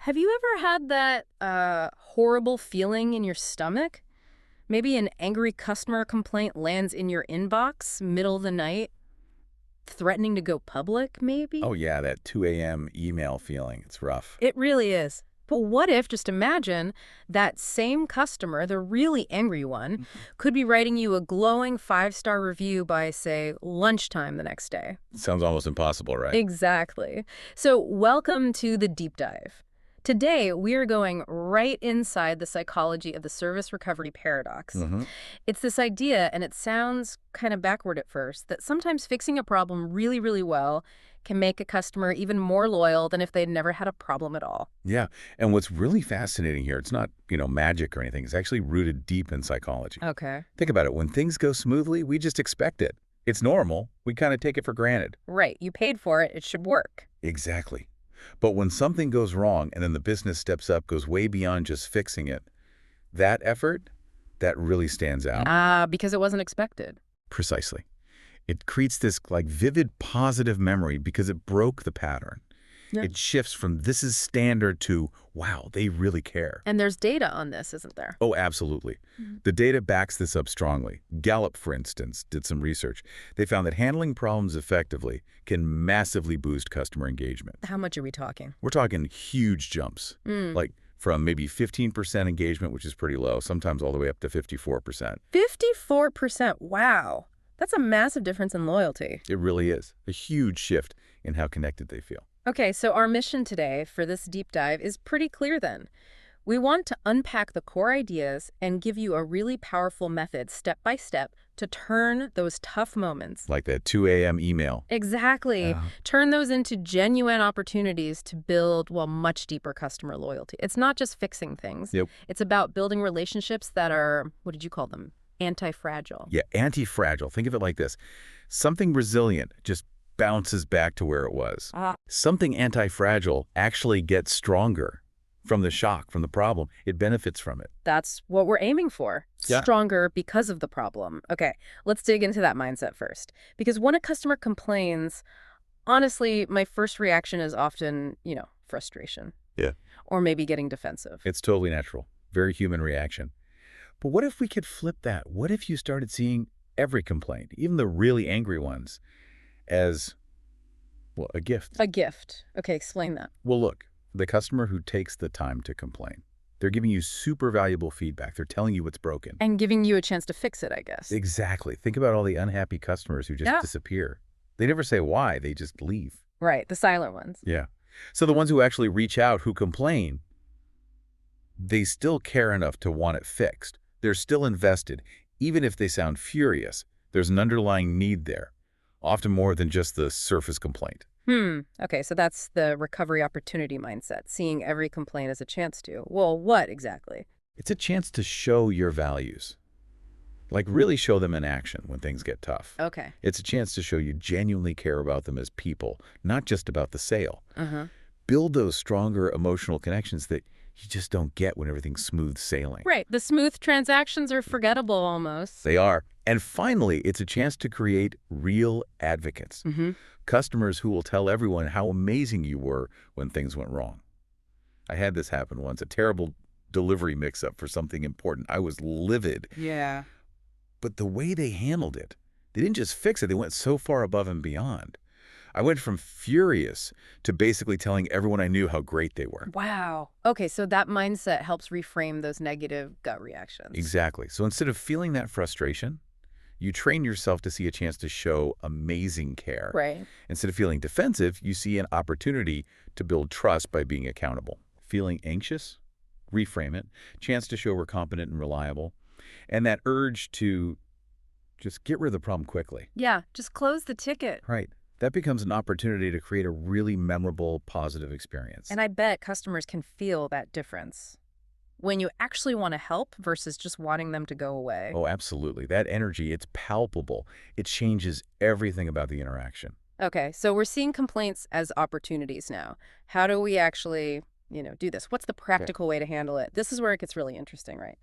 Have you ever had that horrible feeling in your stomach? Maybe an angry customer complaint lands in your inbox middle of the night, threatening to go public, maybe? Oh yeah, that 2 a.m. email feeling. It's rough. It really is. But what if, just imagine, that same customer, the really angry one, could be writing you a glowing 5-star review by, say, lunchtime the next day? Sounds almost impossible, right? Exactly. So welcome to the deep dive. Today, we are going right inside the psychology of the service recovery paradox. Mm-hmm. It's this idea, and it sounds kind of backward at first, that sometimes fixing a problem really, really well can make a customer even more loyal than if they'd never had a problem at all. Yeah, and what's really fascinating here, it's not, magic or anything. It's actually rooted deep in psychology. Okay. Think about it. When things go smoothly, we just expect it. It's normal. We kind of take it for granted. Right. You paid for it. It should work. Exactly. But when something goes wrong and then the business steps up, goes way beyond just fixing it, that effort, that really stands out. Because it wasn't expected. Precisely. It creates this vivid positive memory because it broke the pattern. Yeah. It shifts from this is standard to, wow, they really care. And there's data on this, isn't there? Oh, absolutely. The data backs this up strongly. Gallup, for instance, did some research. They found that handling problems effectively can massively boost customer engagement. How much are we talking? We're talking huge jumps, like from maybe 15% engagement, which is pretty low, sometimes all the way up to 54%. 54%. Wow. That's a massive difference in loyalty. It really is. A huge shift in how connected they feel. Okay, so our mission today for this deep dive is pretty clear then. We want to unpack the core ideas and give you a really powerful method, step by step, to turn those tough moments. Like that 2 a.m. email. Exactly. Yeah. Turn those into genuine opportunities to build, much deeper customer loyalty. It's not just fixing things. Yep. It's about building relationships that are, what did you call them? Anti-fragile. Yeah, anti-fragile. Think of it like this. Something resilient just bounces back to where it was. Something anti-fragile actually gets stronger from the shock, from the problem. It benefits from it. That's what we're aiming for. Yeah. Stronger because of the problem. Okay, let's dig into that mindset first. Because when a customer complains, honestly, my first reaction is often, frustration. Yeah. Or maybe getting defensive. It's totally natural. Very human reaction. But what if we could flip that? What if you started seeing every complaint, even the really angry ones, as, well, a gift? A gift. Okay, explain that. Well, look, the customer who takes the time to complain, they're giving you super valuable feedback. They're telling you what's broken. And giving you a chance to fix it, I guess. Exactly. Think about all the unhappy customers who just disappear. They never say why. They just leave. Right, the silent ones. Yeah. So the ones who actually reach out, who complain, they still care enough to want it fixed. They're still invested. Even if they sound furious, there's an underlying need there, often more than just the surface complaint. Okay, so that's the recovery opportunity mindset, seeing every complaint as a chance to. Well, what exactly? It's a chance to show your values. Really show them in action when things get tough. Okay. It's a chance to show you genuinely care about them as people, not just about the sale. Uh-huh. Build those stronger emotional connections that you just don't get when everything's smooth sailing. Right, the smooth transactions are forgettable almost. They are. And finally, it's a chance to create real advocates. Customers who will tell everyone how amazing you were when things went wrong. I had this happen once, a terrible delivery mix-up for something important. I was livid. Yeah. But the way they handled it, they didn't just fix it, they went so far above and beyond. I went from furious to basically telling everyone I knew how great they were. Wow. Okay, so that mindset helps reframe those negative gut reactions. Exactly. So instead of feeling that frustration, you train yourself to see a chance to show amazing care. Right. Instead of feeling defensive, you see an opportunity to build trust by being accountable. Feeling anxious? Reframe it. Chance to show we're competent and reliable. And that urge to just get rid of the problem quickly. Yeah, just close the ticket. Right. That becomes an opportunity to create a really memorable, positive experience. And I bet customers can feel that difference when you actually want to help versus just wanting them to go away. Oh, absolutely. That energy, it's palpable. It changes everything about the interaction. Okay, so we're seeing complaints as opportunities now. How do we actually, do this? What's the practical way to handle it? This is where it gets really interesting, right?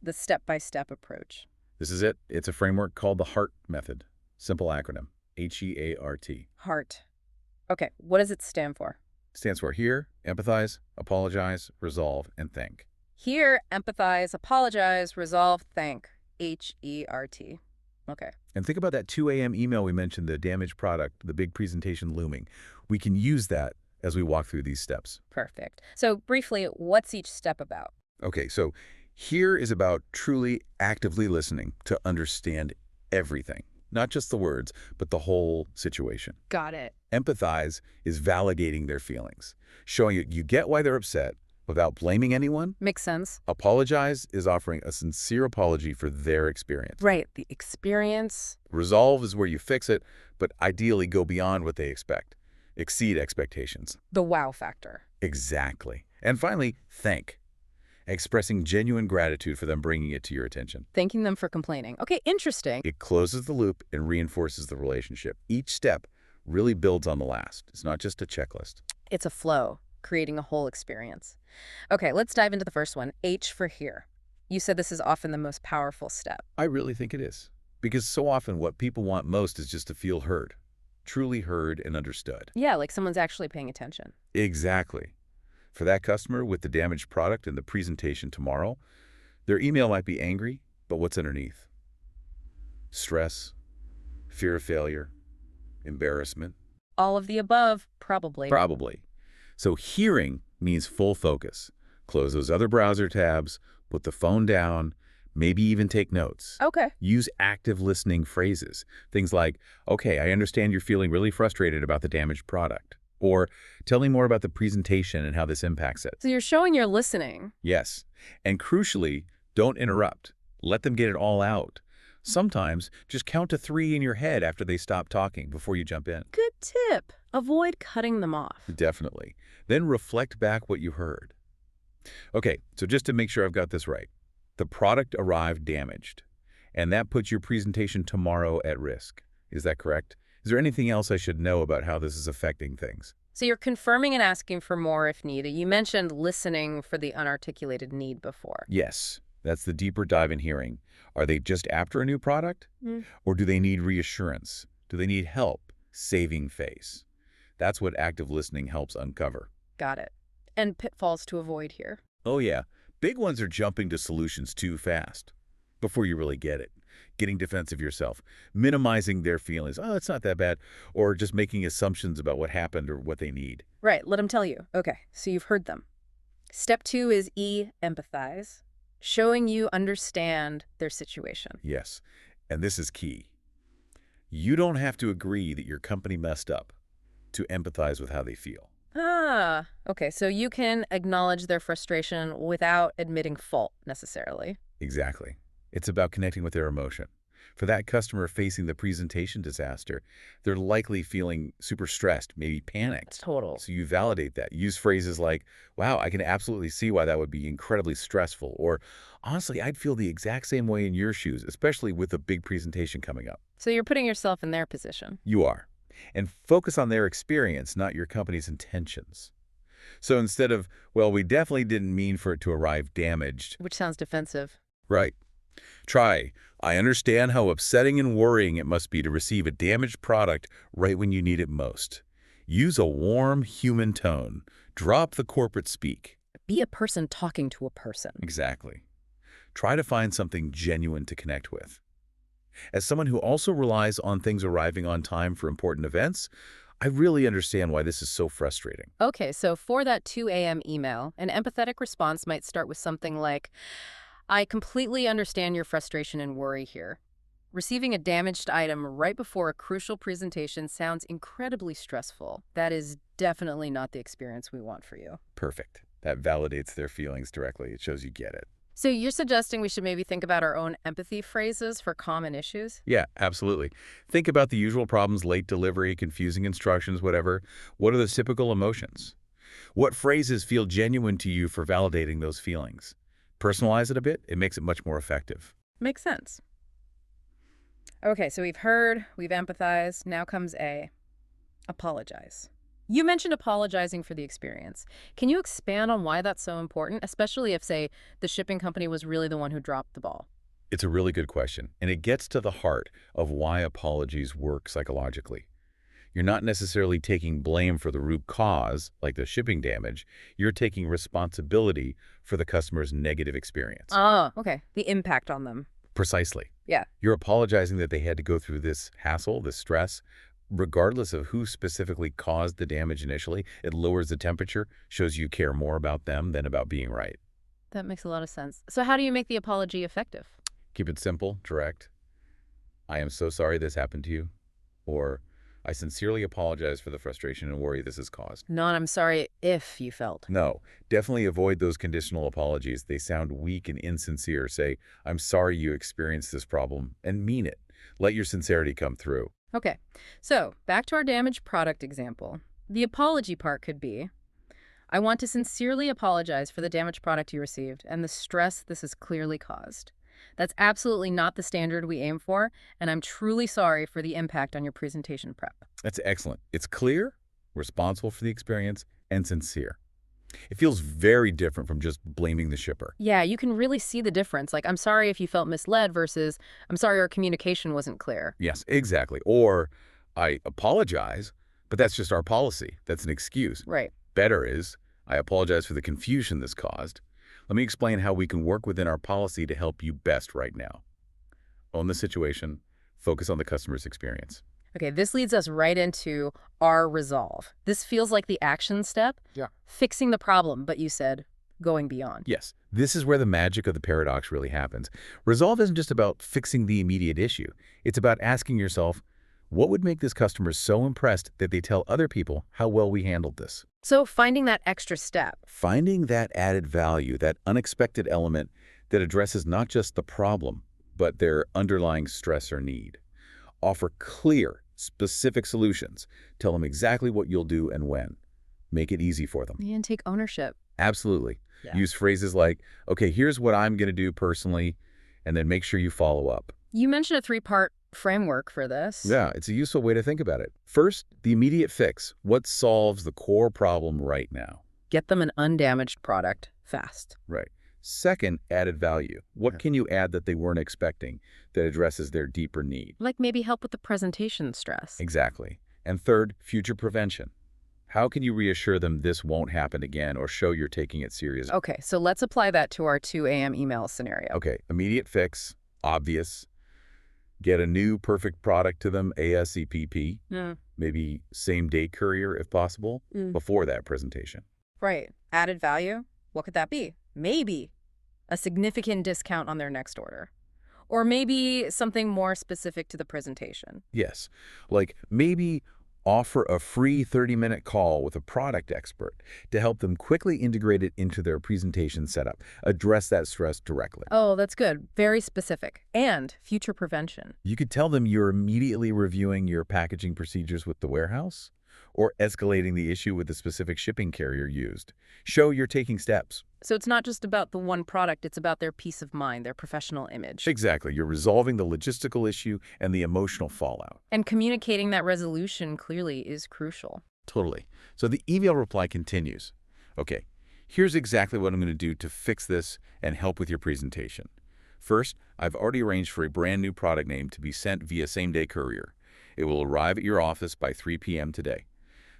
The step-by-step approach. This is it. It's a framework called the HEART method. Simple acronym. HEART. HEART. Okay, what does it stand for? Stands for hear, empathize, apologize, resolve, and thank. Hear, empathize, apologize, resolve, thank. HERT. Okay. And think about that 2 a.m. email we mentioned, the damaged product, the big presentation looming. We can use that as we walk through these steps. Perfect. So briefly, what's each step about? Okay, so here is about truly actively listening to understand everything. Not just the words, but the whole situation. Got it. Empathize is validating their feelings, showing you get why they're upset without blaming anyone. Makes sense. Apologize is offering a sincere apology for their experience. Right. The experience. Resolve is where you fix it, but ideally go beyond what they expect. Exceed expectations. The wow factor. Exactly. And finally, thank. Expressing genuine gratitude for them bringing it to your attention. Thanking them for complaining. Okay, interesting. It closes the loop and reinforces the relationship. Each step really builds on the last. It's not just a checklist. It's a flow, creating a whole experience. Okay, let's dive into the first one, H for hear. You said this is often the most powerful step. I really think it is. Because so often what people want most is just to feel heard. Truly heard and understood. Yeah, like someone's actually paying attention. Exactly. For that customer with the damaged product and the presentation tomorrow, their email might be angry, but what's underneath? Stress, fear of failure, embarrassment. All of the above, probably. Probably. So hearing means full focus. Close those other browser tabs, put the phone down, maybe even take notes. Okay. Use active listening phrases. Things like, okay, I understand you're feeling really frustrated about the damaged product. Or, tell me more about the presentation and how this impacts it. So you're showing you're listening. Yes. And crucially, don't interrupt. Let them get it all out. Sometimes, just count to 3 in your head after they stop talking before you jump in. Good tip. Avoid cutting them off. Definitely. Then reflect back what you heard. Okay, so just to make sure I've got this right. The product arrived damaged, and that puts your presentation tomorrow at risk. Is that correct? Is there anything else I should know about how this is affecting things? So you're confirming and asking for more if needed. You mentioned listening for the unarticulated need before. Yes, that's the deeper dive in hearing. Are they just after a new product? Or do they need reassurance? Do they need help? Saving face. That's what active listening helps uncover. Got it. And pitfalls to avoid here. Oh yeah, big ones are jumping to solutions too fast before you really get it. Getting defensive yourself, minimizing their feelings. Oh, it's not that bad. Or just making assumptions about what happened or what they need. Right, let them tell you. Okay, so you've heard them. Step 2 is E, empathize. Showing you understand their situation. Yes, and this is key. You don't have to agree that your company messed up to empathize with how they feel. Ah, okay, so you can acknowledge their frustration without admitting fault, necessarily. Exactly. It's about connecting with their emotion. For that customer facing the presentation disaster, they're likely feeling super stressed, maybe panicked. Total. So you validate that. Use phrases like, wow, I can absolutely see why that would be incredibly stressful. Or, honestly, I'd feel the exact same way in your shoes, especially with a big presentation coming up. So you're putting yourself in their position. You are. And focus on their experience, not your company's intentions. So instead of, well, we definitely didn't mean for it to arrive damaged. Which sounds defensive. Right. Try, I understand how upsetting and worrying it must be to receive a damaged product right when you need it most. Use a warm, human tone. Drop the corporate speak. Be a person talking to a person. Exactly. Try to find something genuine to connect with. As someone who also relies on things arriving on time for important events, I really understand why this is so frustrating. Okay, so for that 2 a.m. email, an empathetic response might start with something like, I completely understand your frustration and worry here. Receiving a damaged item right before a crucial presentation sounds incredibly stressful. That is definitely not the experience we want for you. Perfect. That validates their feelings directly. It shows you get it. So you're suggesting we should maybe think about our own empathy phrases for common issues? Yeah, absolutely. Think about the usual problems, late delivery, confusing instructions, whatever. What are the typical emotions? What phrases feel genuine to you for validating those feelings? Personalize it a bit. It makes it much more effective. Makes sense. Okay, so we've heard, we've empathized. Now comes A, apologize. You mentioned apologizing for the experience. Can you expand on why that's so important, especially if, say, the shipping company was really the one who dropped the ball? It's a really good question, and it gets to the heart of why apologies work psychologically. You're not necessarily taking blame for the root cause, like the shipping damage. You're taking responsibility for the customer's negative experience. Oh, okay. The impact on them. Precisely. Yeah. You're apologizing that they had to go through this hassle, this stress, regardless of who specifically caused the damage initially. It lowers the temperature, shows you care more about them than about being right. That makes a lot of sense. So how do you make the apology effective? Keep it simple, direct. I am so sorry this happened to you. Or, I sincerely apologize for the frustration and worry this has caused. Not, I'm sorry if you felt. No, definitely avoid those conditional apologies. They sound weak and insincere. Say, I'm sorry you experienced this problem, and mean it. Let your sincerity come through. Okay, so back to our damaged product example. The apology part could be, I want to sincerely apologize for the damaged product you received and the stress this has clearly caused. That's absolutely not the standard we aim for, and I'm truly sorry for the impact on your presentation prep. That's excellent. It's clear, responsible for the experience, and sincere. It feels very different from just blaming the shipper. Yeah, you can really see the difference. Like, I'm sorry if you felt misled versus, I'm sorry our communication wasn't clear. Yes, exactly. Or, I apologize, but that's just our policy. That's an excuse. Right. Better is, I apologize for the confusion this caused. Let me explain how we can work within our policy to help you best right now. Own the situation. Focus on the customer's experience. Okay, this leads us right into our resolve. This feels like the action step. Yeah. Fixing the problem, but you said going beyond. Yes, this is where the magic of the paradox really happens. Resolve isn't just about fixing the immediate issue. It's about asking yourself, what would make this customer so impressed that they tell other people how well we handled this? So finding that extra step. Finding that added value, that unexpected element that addresses not just the problem, but their underlying stress or need. Offer clear, specific solutions. Tell them exactly what you'll do and when. Make it easy for them. And take ownership. Absolutely. Yeah. Use phrases like, okay, here's what I'm going to do personally, and then make sure you follow up. You mentioned a 3-part framework for this. Yeah, it's a useful way to think about it. First, the immediate fix. What solves the core problem right now? Get them an undamaged product fast. Right. Second, added value. What can you add that they weren't expecting that addresses their deeper need? Like maybe help with the presentation stress. Exactly. And third, future prevention. How can you reassure them this won't happen again or show you're taking it seriously? Okay, so let's apply that to our 2 a.m. email scenario. Okay, immediate fix, obvious. Get a new perfect product to them ASAP. Maybe same-day courier if possible, before that presentation. Right. Added value? What could that be? Maybe a significant discount on their next order. Or maybe something more specific to the presentation. Yes, like maybe offer a free 30-minute call with a product expert to help them quickly integrate it into their presentation setup. Address that stress directly. Oh, that's good. Very specific. And future prevention. You could tell them you're immediately reviewing your packaging procedures with the warehouse or escalating the issue with the specific shipping carrier used. Show you're taking steps. So it's not just about the one product, it's about their peace of mind, their professional image. Exactly. You're resolving the logistical issue and the emotional fallout. And communicating that resolution clearly is crucial. Totally. So the email reply continues. Okay, here's exactly what I'm going to do to fix this and help with your presentation. First, I've already arranged for a brand new product name to be sent via same-day courier. It will arrive at your office by 3 p.m. today.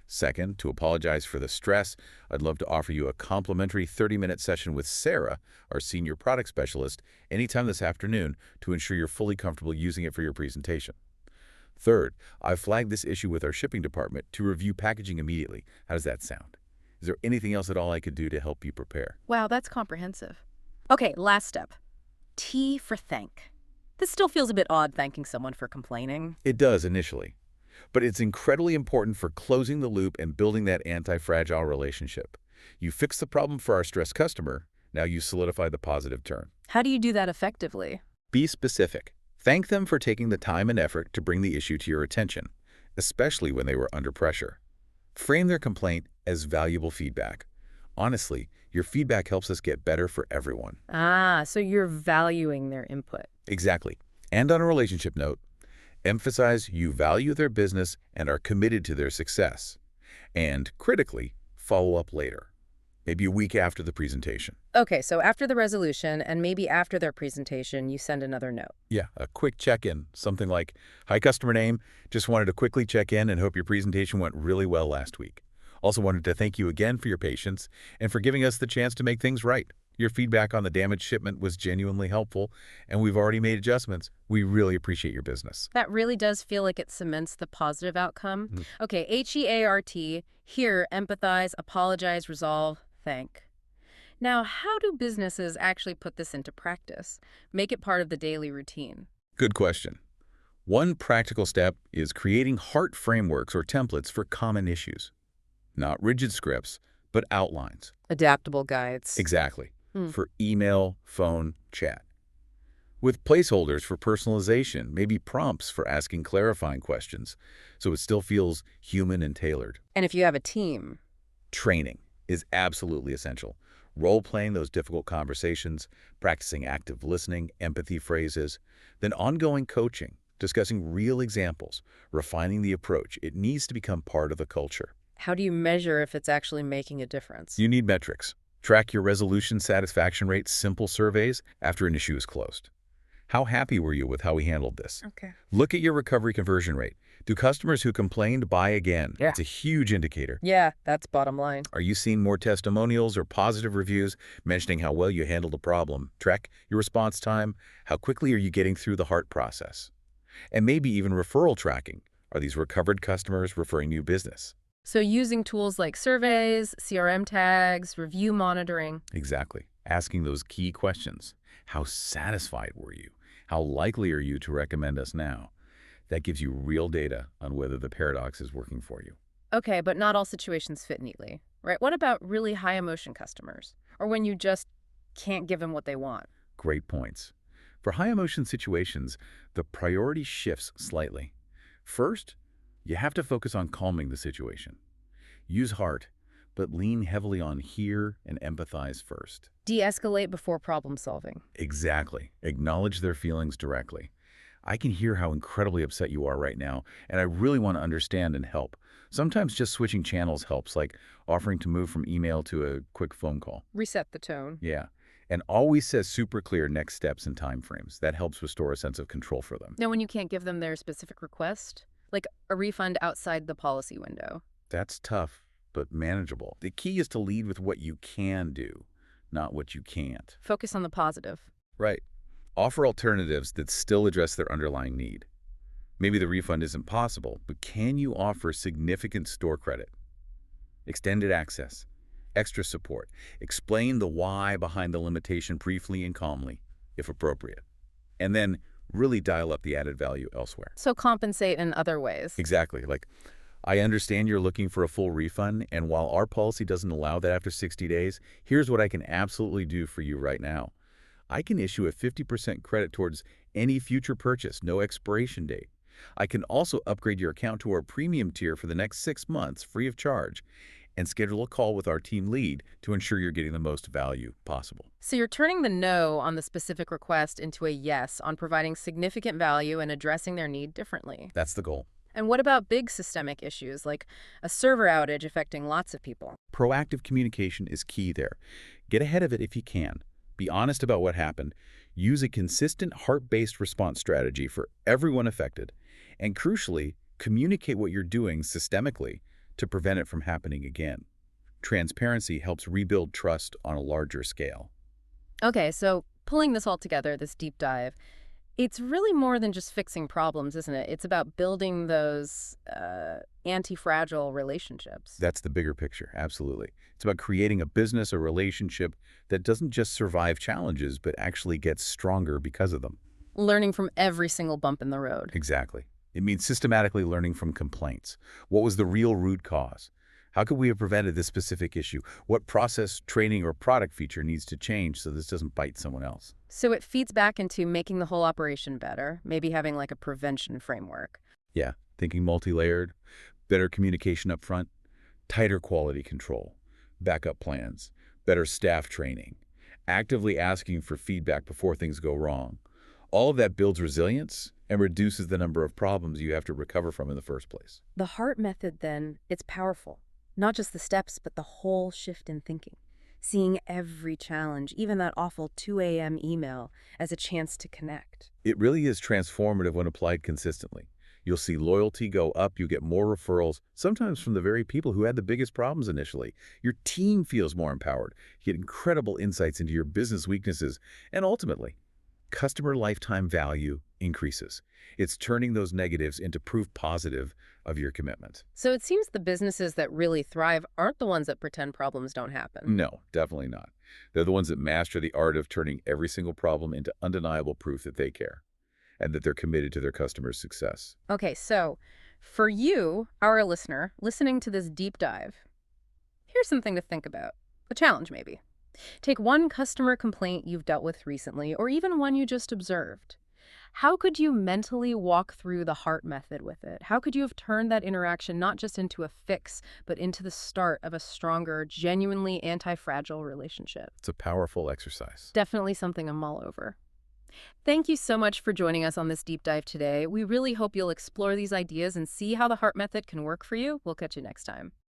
Second, to apologize for the stress, I'd love to offer you a complimentary 30-minute session with Sarah, our senior product specialist, anytime this afternoon to ensure you're fully comfortable using it for your presentation. Third, I've flagged this issue with our shipping department to review packaging immediately. How does that sound? Is there anything else at all I could do to help you prepare? Wow, that's comprehensive. Okay, last step. T for thank. This still feels a bit odd thanking someone for complaining. It does initially, but it's incredibly important for closing the loop and building that anti-fragile relationship. You fix the problem for our stressed customer, now you solidify the positive turn. How do you do that effectively? Be specific. Thank them for taking the time and effort to bring the issue to your attention, especially when they were under pressure. Frame their complaint as valuable feedback. Honestly, your feedback helps us get better for everyone. Ah, so you're valuing their input. Exactly. And on a relationship note, emphasize you value their business and are committed to their success. And critically, follow up later. maybe a week after the presentation. Okay, so after the resolution and maybe after their presentation, you send another note. Yeah, a quick check-in, something like, "Hi, customer name. Just wanted to quickly check in and hope your presentation went really well last week. Also wanted to thank you again for your patience and for giving us the chance to make things right. Your feedback on the damaged shipment was genuinely helpful, and we've already made adjustments. We really appreciate your business." That really does feel like it cements the positive outcome. Mhm. Okay, HEART, hear, empathize, apologize, resolve, thank. Now, how do businesses actually put this into practice? Make it part of the daily routine? Good question. One practical step is creating heart frameworks or templates for common issues. Not rigid scripts, but outlines. Adaptable guides. Exactly. Hmm. For email, phone, chat. With placeholders for personalization, maybe prompts for asking clarifying questions, so it still feels human and tailored. And if you have a team, Training is absolutely essential. Role-playing those difficult conversations, practicing active listening, empathy phrases, then ongoing coaching, discussing real examples, refining the approach. It needs to become part of the culture. how do you measure if it's actually making a difference? You need metrics. Track your resolution satisfaction rate, simple surveys after an issue is closed. How happy were you with how we handled this? Okay. Look at your recovery conversion rate. Do customers who complained buy again? Yeah. It's a huge indicator. Yeah, that's bottom line. Are you seeing more testimonials or positive reviews mentioning how well you handled the problem? Track your response time. How quickly are you getting through the heart process? And maybe even referral tracking. Are these recovered customers referring new business? So using tools like surveys, CRM tags, review monitoring. Exactly. Asking those key questions. How satisfied were you? How likely are you to recommend us now? That gives you real data on whether the paradox is working for you. Okay, but not all situations fit neatly, right? What about really high emotion customers? Or when you just can't give them what they want? Great points. For high emotion situations, the priority shifts slightly. First, you have to focus on calming the situation. Use heart, but lean heavily on hear and empathize first. De-escalate before problem solving. Exactly. Acknowledge their feelings directly. I can hear how incredibly upset you are right now, and I really want to understand and help. Sometimes just switching channels helps, like offering to move from email to a quick phone call. Reset the tone. Yeah. And always says super clear next steps and timeframes. That helps restore a sense of control for them. Now, when you can't give them their specific request, like a refund outside the policy window. That's tough, but manageable. The key is to lead with what you can do, not what you can't. Focus on the positive. Right. Offer alternatives that still address their underlying need. Maybe the refund isn't possible, but can you offer significant store credit, extended access, extra support? Explain the why behind the limitation briefly and calmly, if appropriate. And then really dial up the added value elsewhere. So compensate in other ways. Exactly. Like, I understand you're looking for a full refund, and while our policy doesn't allow that after 60 days, here's what I can absolutely do for you right now. I can issue a 50% credit towards any future purchase, no expiration date. I can also upgrade your account to our premium tier for the next 6 months, free of charge, and schedule a call with our team lead to ensure you're getting the most value possible. So you're turning the no on the specific request into a yes on providing significant value and addressing their need differently. That's the goal. And what about big systemic issues like a server outage affecting lots of people? Proactive communication is key there. Get ahead of it if you can. Be honest about what happened. Use a consistent heart-based response strategy for everyone affected. And crucially, communicate what you're doing systemically to prevent it from happening again. Transparency helps rebuild trust on a larger scale. Okay, so pulling this all together, this deep dive, it's really more than just fixing problems, isn't it? It's about building those anti-fragile relationships. That's the bigger picture, absolutely. It's about creating a business or relationship that doesn't just survive challenges, but actually gets stronger because of them. Learning from every single bump in the road. Exactly. It means systematically learning from complaints. What was the real root cause? How could we have prevented this specific issue? What process, training, or product feature needs to change so this doesn't bite someone else? So it feeds back into making the whole operation better, maybe having like a prevention framework. Yeah, thinking multi-layered, better communication up front, tighter quality control, backup plans, better staff training, actively asking for feedback before things go wrong. All of that builds resilience and reduces the number of problems you have to recover from in the first place. The HEART method, then, it's powerful. Not just the steps, but the whole shift in thinking. seeing every challenge, even that awful 2 a.m. email, as a chance to connect. It really is transformative when applied consistently. You'll see loyalty go up, you get more referrals, sometimes from the very people who had the biggest problems initially. Your team feels more empowered, you get incredible insights into your business weaknesses, and ultimately, customer lifetime value increases. It's turning those negatives into proof positive of your commitment. So it seems the businesses that really thrive aren't the ones that pretend problems don't happen. No, definitely not. They're the ones that master the art of turning every single problem into undeniable proof that they care and that they're committed to their customers' success. Okay, so for you, our listener, listening to this deep dive, here's something to think about. A challenge, maybe. Take one customer complaint you've dealt with recently, or even one you just observed. How could you mentally walk through the HEART method with it? How could you have turned that interaction not just into a fix, but into the start of a stronger, genuinely anti-fragile relationship? It's a powerful exercise. Definitely something to mull over. Thank you so much for joining us on this deep dive today. We really hope you'll explore these ideas and see how the HEART method can work for you. We'll catch you next time.